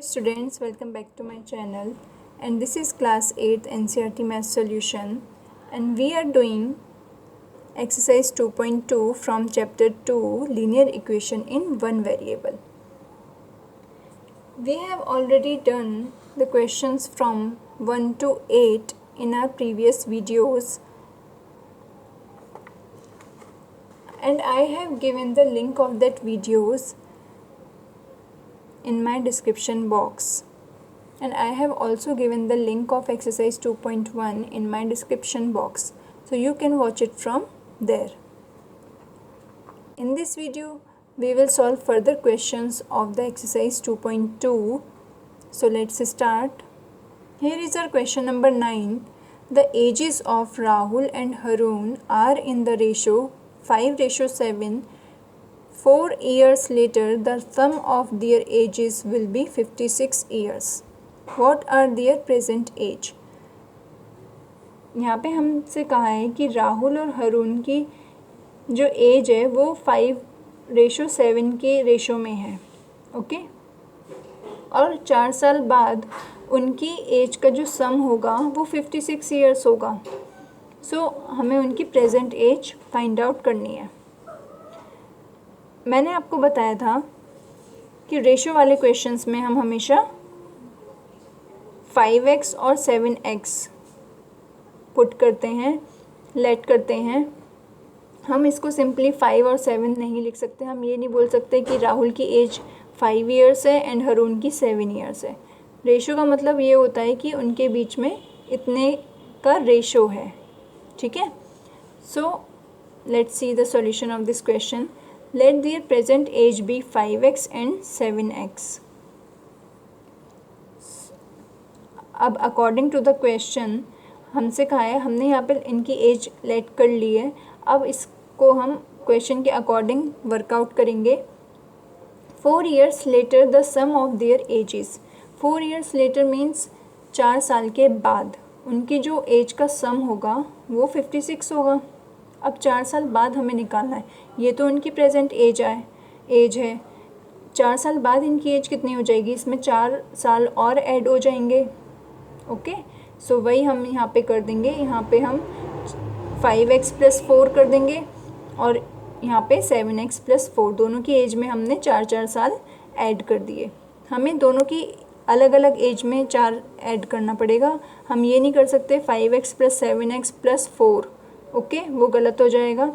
Students, welcome back to my channel, and this is class 8th NCERT math solution, and we are doing exercise 2.2 from chapter 2 linear equation in one variable. We have already done the questions from 1 to 8 in our previous videos, and I have given the link of that videos in my description box, and I have also given the link of exercise 2.1 in my description box, so you can watch it from there. In this video we will solve further questions of the exercise 2.2. So let's start. Here is our question number 9. The ages of Rahul and Harun are in the ratio 5:7. 4 years later, the sum of their ages will be 56 years. What are their present age? यहाँ पे हमसे कहा है कि राहुल और हरून की जो as है वो 5:7 के रेशो में है, ओके, और 4 साल बाद उनकी एज का जो सम होगा वो 56 ईयर्स होगा. सो हमें उनकी प्रेजेंट एज फाइंड आउट करनी है. मैंने आपको बताया था कि रेशो वाले क्वेश्चंस में हम हमेशा 5x और 7x पुट करते हैं, लेट करते हैं. हम इसको सिंपली 5 और 7 नहीं लिख सकते. हम ये नहीं बोल सकते कि राहुल की एज 5 ईयर्स है एंड हरून की 7 ईयर्स है. रेशो का मतलब ये होता है कि उनके बीच में इतने का रेशो है, ठीक है. सो let's see the solution of this question. Let their present age be 5x and 7x. अब अकॉर्डिंग टू द क्वेश्चन हमसे कहा है, हमने यहाँ पर इनकी एज लेट कर ली है. अब इसको हम क्वेश्चन के अकॉर्डिंग वर्कआउट करेंगे. 4 years later the sum of their ages. 4 years later means 4 साल के बाद उनकी जो एज का सम होगा वो 56 होगा. अब 4 साल बाद हमें निकालना है. ये तो उनकी प्रेजेंट एज है. 4 साल बाद इनकी एज कितनी हो जाएगी? इसमें 4 साल और ऐड हो जाएंगे, ओके. सो वही हम यहाँ पे कर देंगे. यहाँ पे हम 5x + 4 कर देंगे और यहाँ पे 7x + 4. दोनों की एज में हमने 4 साल ऐड कर दिए. हमें दोनों की अलग अलग एज में 4 ऐड करना पड़ेगा. हम ये नहीं कर सकते 5x + 7x + 4, ओके, वो गलत हो जाएगा.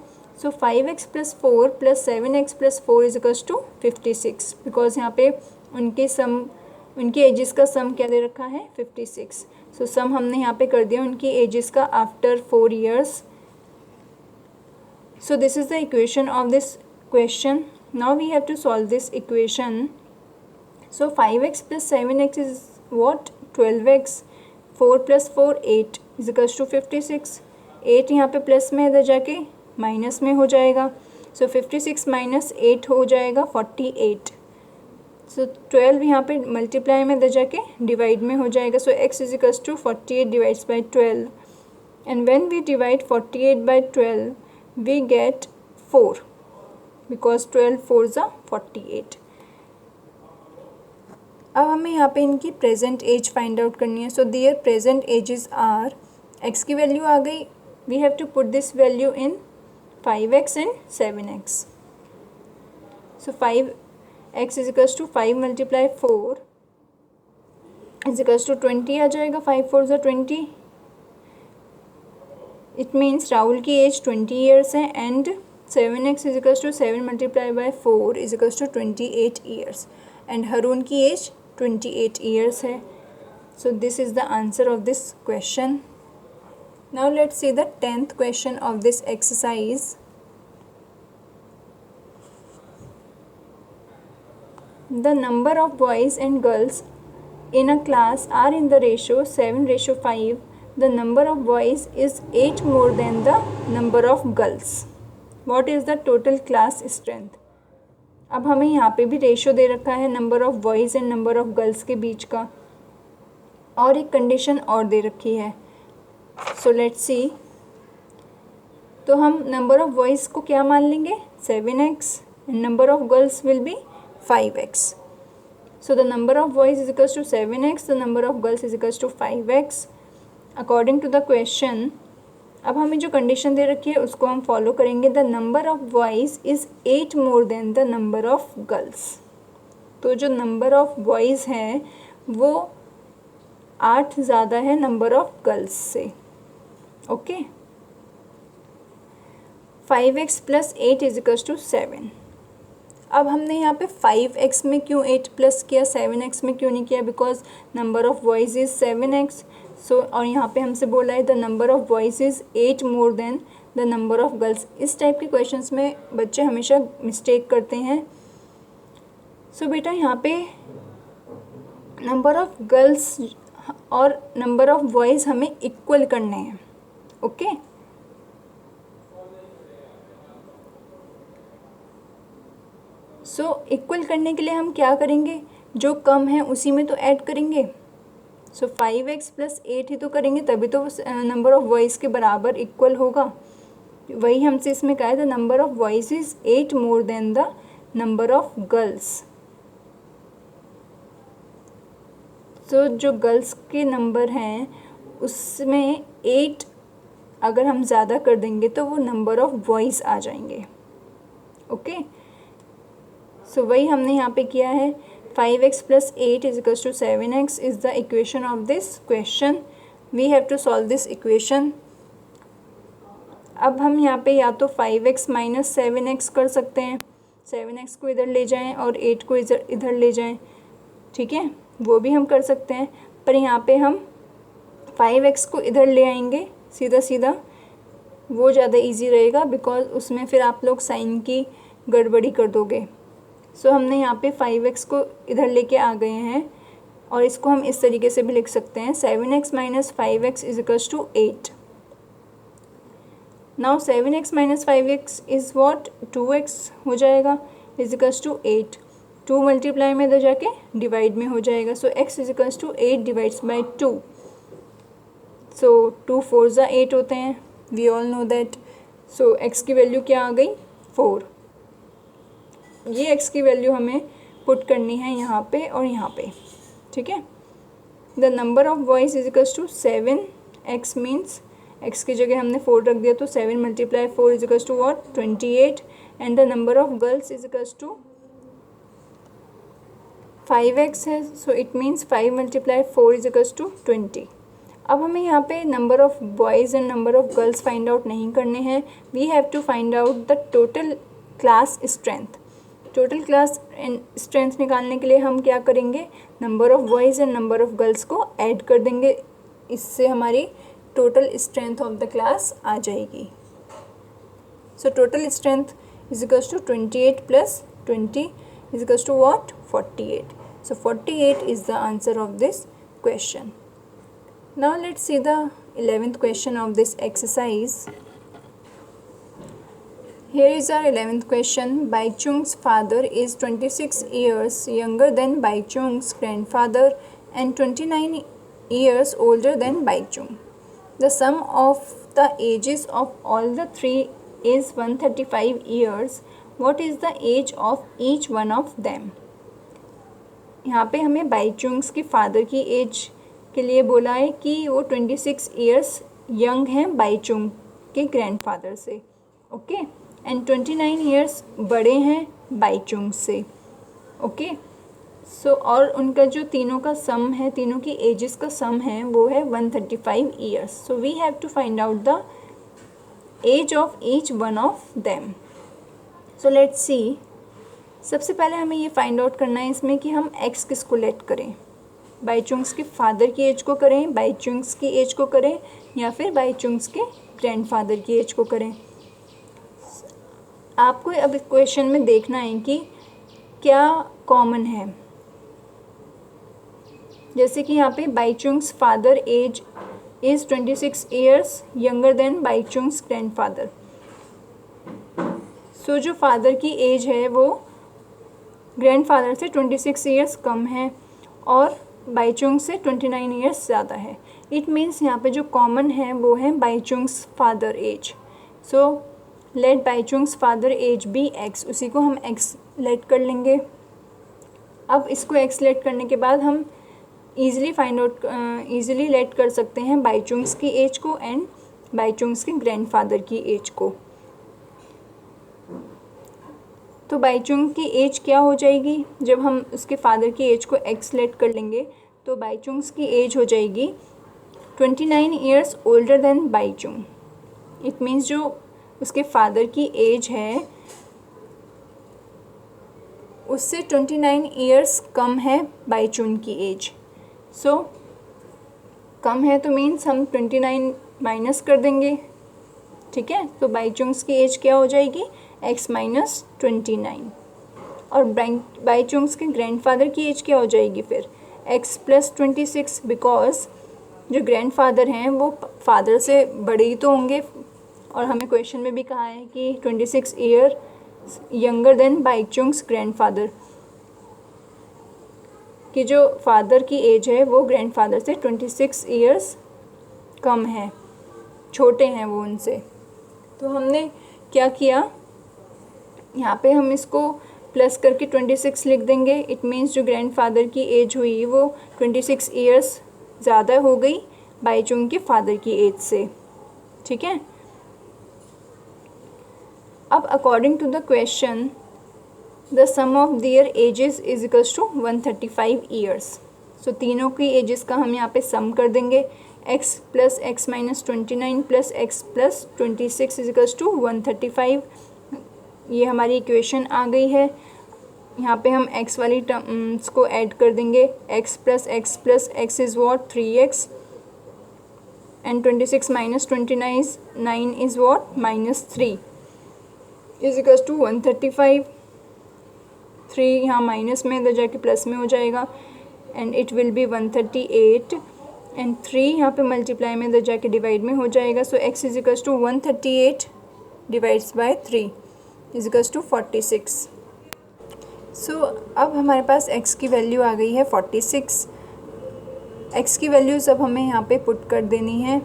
सो 5x + 4 + 7x + 4 = 56, बिकॉज यहाँ पे उनकी एजेस का सम क्या दे रखा है? 56. सो सम हमने यहाँ पे कर दिया उनकी एजेस का after 4 years. So this is the equation of this question. Now we have to solve this equation. So 5x + 7x is what? 12x. 4 + 4 8 = 56. 8 यहाँ पे प्लस में, इधर जाके माइनस में हो जाएगा. सो 56 - 8 हो जाएगा 48. सो 12 यहाँ पे मल्टीप्लाई में, इधर जाके डिवाइड में हो जाएगा. So x = 48 divides by 12, and when we divide 48 by 12 we get 4, because 12 4s are 48. अब हमें यहाँ पे इनकी प्रेजेंट एज फाइंड आउट करनी है. So their present ages are, x की वैल्यू आ गई. We have to put this value in 5x and 7x. So 5x = 5 × 4 = 20 आ जाएगा. 5 4s are 20. It means Rahul की एज 20 years है and 7x = 7 × 4 = 28 years and Haroon की as 28 years है. So this is the answer of this question. Now let's see the 10th question of this exercise. The number of boys and girls in a class are in the ratio 7:5. The number of boys is 8 more than the number of girls. What is the total class strength? अब हमें यहाँ पे भी ratio दे रखा है number of boys and number of girls के बीच का, और एक कंडीशन और दे रखी है. सो लेट्स सी. तो हम नंबर ऑफ़ बॉयज़ को क्या मान लेंगे? 7x, and number of girls will be 5x. So the number of boys is equals to 7x, the number of girls is equals to 5x. According to the question, अब हमें जो condition दे रखी है उसको हम फॉलो करेंगे. The number of boys is 8 more than the number of girls. तो जो नंबर ऑफ बॉयज़ हैं वो 8 ज़्यादा है नंबर ऑफ गर्ल्स से. Okay. 5x + 8 is equals to 7. अब हमने यहाँ पे 5x में क्यों 8 प्लस किया, 7x में क्यों नहीं किया? Because number of boys is 7x. सो और यहाँ पे हमसे बोला है the number of boys is 8 more than the number of girls. इस टाइप के क्वेश्चंस में बच्चे हमेशा मिस्टेक करते हैं. सो बेटा यहाँ पे नंबर ऑफ गर्ल्स और नंबर ऑफ बॉयज़ हमें इक्वल करने हैं. ओके. सो इक्वल करने के लिए हम क्या करेंगे? जो कम है उसी में तो ऐड करेंगे. सो 5x + 8 ही तो करेंगे, तभी तो नंबर ऑफ बॉयज़ के बराबर इक्वल होगा. वही हमसे इसमें कहा है the number of boys is 8 more than the number of girls. तो जो गर्ल्स के नंबर हैं उसमें 8 अगर हम ज़्यादा कर देंगे तो वो नंबर ऑफ बॉयज़ आ जाएंगे. ओके. सो वही हमने यहाँ पे किया है. 5x + 8 is equals to 7x is the equation of this question. We have to solve this equation. अब हम यहाँ पे या तो 5x - 7x कर सकते हैं. 7x को इधर ले जाएं और 8 को इधर ले जाएं. ठीक है, वो भी हम कर सकते हैं. पर यहाँ पे हम 5x को इधर ले आएंगे सीधा सीधा, वो ज़्यादा इजी रहेगा बिकॉज उसमें फिर आप लोग साइन की गड़बड़ी कर दोगे. सो हमने यहाँ पे 5x को इधर लेके आ गए हैं और इसको हम इस तरीके से भी लिख सकते हैं 7x - 5x is equals to 8. Now 7x - 5x is what? 2x हो जाएगा इज इक्वल्स टू 8. 2 मल्टीप्लाई में इधर जाके डिवाइड में हो जाएगा. So x is equals to 8 divides by 2. So 2 4 8 होते हैं. We all know that. So x की वैल्यू क्या आ गई? 4. ये x की वैल्यू हमें पुट करनी है यहाँ पे और यहाँ पे. ठीक है. The number of boys is equals to 7. x means x की जगह हमने 4 रख दिया तो 7 × 4 is equals to what? 28. And the number of girls is equals to 5x है. So it means 5 × 4 is equals to 20. अब हमें यहाँ पे number of boys and number of girls find out नहीं करने हैं. We have to find out the total class strength. Total class strength निकालने के लिए हम क्या करेंगे? Number of boys and number of girls को ऐड कर देंगे. इससे हमारी total strength of the class आ जाएगी. So total strength is equals to 28 + 20 is equals to what? 48. So 48 is the answer of this question. Now let's see the 11th question of this exercise. Here is our 11th question. Baichung's father is 26 years younger than Baichung's grandfather and 29 years older than Baichung. The sum of the ages of all the three is 135 years. What is the age of each one of them? यहाँ पे हमें बाईचुंग्स के father की as के लिए बोला है कि वो 26 ईयर्स यंग हैं बाईचुंग के ग्रैंडफादर से. ओके. एंड 29 ईयर्स बड़े हैं बाईचुंग से. ओके. सो और उनका जो तीनों का सम है, तीनों की एजेस का सम है वो है 135 years. So we have to find out the age of each one of them. So let's see. सबसे पहले हमें ये फाइंड आउट करना है इसमें कि हम एक्स किसको लेट करें. बाईचुंग्स के फादर की एज को करें, बाईचुंग्स की एज को करें, या फिर बाईचुंग्स के ग्रैंडफादर की एज को करें. आपको अब क्वेश्चन में देखना है कि क्या कॉमन है. जैसे कि यहाँ पे Bhaichung's father age is 26 years younger than Bhaichung's grandfather. So जो फादर की एज है वो ग्रैंडफादर से 26 ईयर्स कम है और बाईचुंग से 29 ईयर्स ज़्यादा है. इट मीन्स यहाँ पे जो कॉमन है वो है Bhaichung's father age. So let Bhaichung's father age be x. उसी को हम एक्स लेट कर लेंगे. अब इसको x लेट करने के बाद हम ईज़िली लेट कर सकते हैं बाईचुंग्स की एज को एंड बाईचुंग्स के ग्रैंडफादर की एज को। तो बाईचुंग की एज क्या हो जाएगी, जब हम उसके फादर की एज को x लेट कर लेंगे तो बाईचुंग्स की एज हो जाएगी 29 years older than Bhaichung. It means जो उसके फादर की एज है उससे 29 ईयर्स कम है बाईचुंग की एज। सो कम है तो मीन्स हम 29 माइनस कर देंगे, ठीक है। तो बाईचुंग्स की एज क्या हो जाएगी, x माइनस 29। और बाईचुंग्स के ग्रैंडफादर की एज क्या हो जाएगी फिर, x प्लस 26, बिकॉज जो ग्रैंडफादर हैं वो फादर से बड़े ही तो होंगे, और हमें क्वेश्चन में भी कहा है कि 26 year younger than Bhaichung's grandfather, कि जो फादर की एज है वो ग्रैंडफादर से 26 ईयर्स कम है, छोटे हैं वो उनसे। तो हमने क्या किया, यहाँ पे हम इसको प्लस करके 26 लिख देंगे। इट मीन्स जो ग्रैंडफादर की एज हुई वो 26 ईयर्स ज़्यादा हो गई बाईचुंग के फादर की एज से, ठीक है। अब according to the question the sum of their ages is equals to 135 years. So तीनों की एजेस का हम यहाँ पे सम कर देंगे, x plus x minus 29 plus x plus 26 is equals to 135। ये हमारी इक्वेशन आ गई है। यहाँ पे हम x वाली टर्म्स को ऐड कर देंगे, x plus x is what 3x and 26 minus 29 is what -3 is equals to 135। 3 यहाँ माइनस में इधर जाके प्लस में हो जाएगा and it will be 138 and 3 यहाँ पे मल्टीप्लाई में इधर जाके डिवाइड में हो जाएगा। So x is equals to 138 divides by 3 is equals to 46। So अब हमारे पास x की वैल्यू आ गई है 46। x की वैल्यूज़ अब हमें यहाँ पे पुट कर देनी है।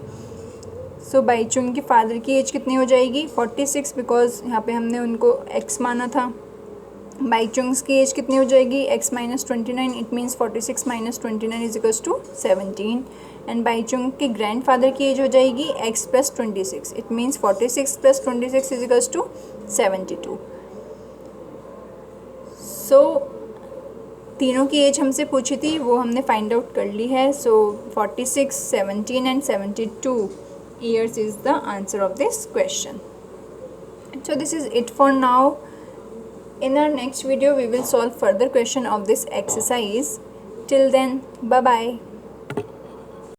सो बाईचुंग के फादर की एज कितनी हो जाएगी 46, बिकॉज यहाँ पे हमने उनको x माना था। बाईचुंग्स की एज कितनी हो जाएगी x minus 29, it means 46 minus 29 is equals to 17। And Bhaichung के ग्रैंडफादर की एज हो जाएगी x plus 26, it means 46 plus 26 is equals to 72। So तीनों की एज हमसे पूछी थी वो हमने फाइंड आउट कर ली है। सो 46, 17 and 72 years is the answer of this question. So this is it for now. In our next video we will solve further question of this exercise. Till then, bye bye.